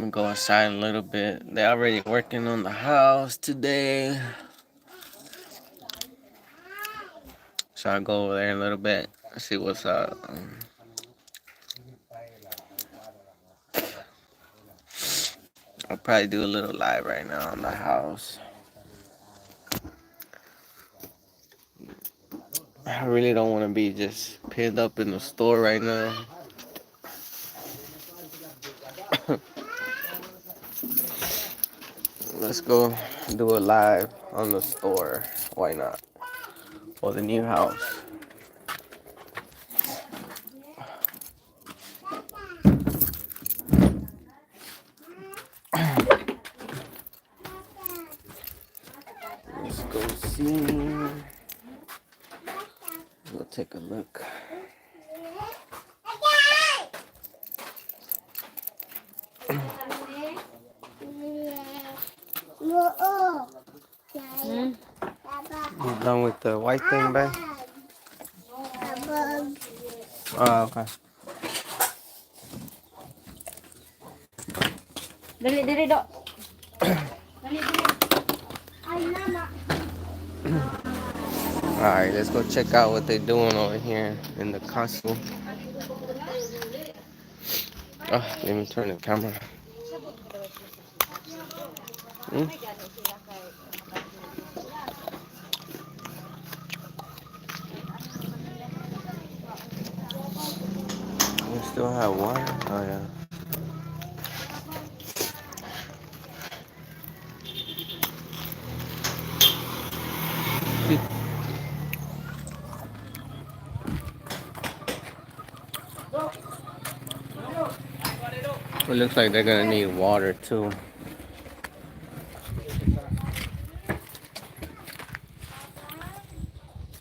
gonna go outside a little bit. They're already working on the house today. So I'll go over there in a little bit, see what's up. I'll probably do a little live right now on the house. I really don't want to be just pinned up in the store right now. Let's go do a live on the store. Why not? Or the new house. Let's go see. We'll take a look. You done with the white thing, babe? Oh, okay. Dali, dali, dok. Dali, dali. Ay, mama. Alright, let's go check out what they're doing over here in the castle. Oh, let me turn the camera. We still have water? Oh, yeah. It looks like they're gonna need water too.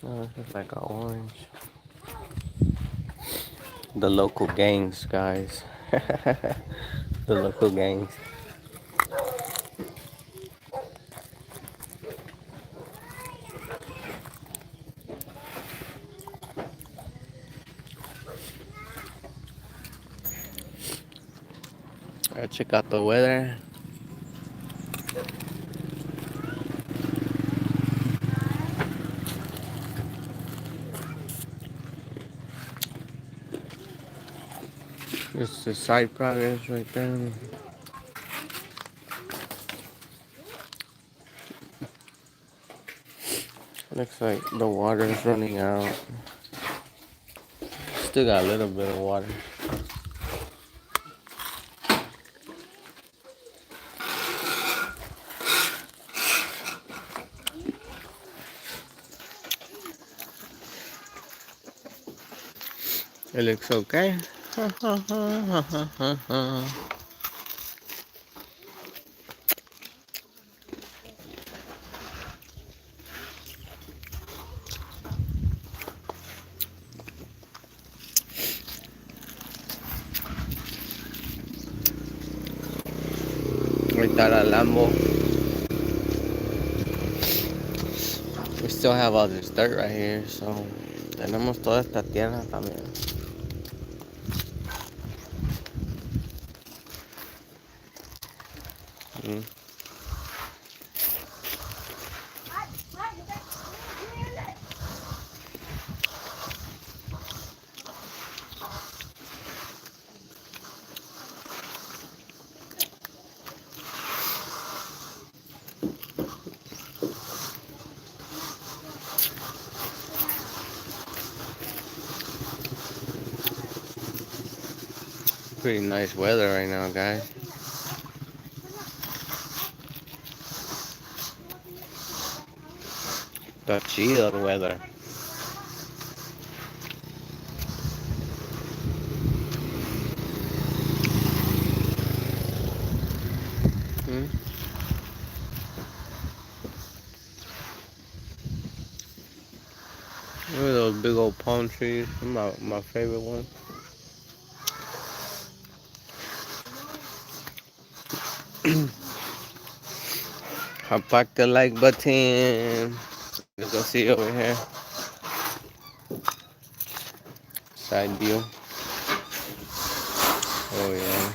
Oh, this is like an orange. The local gangs, guys. The local gangs. Alright, check out the weather. This is the side progress right there. Looks like the water is running out. Still got a little bit of water. It looks okay. Ahorita la Lambo. We still have all this dirt right here, so tenemos toda esta tierra también. Pretty nice weather right now, guys. Está chido el weather. Look at those big old palm trees. My favorite one. Pack the like button. Let's go see over here. Side view. Oh yeah.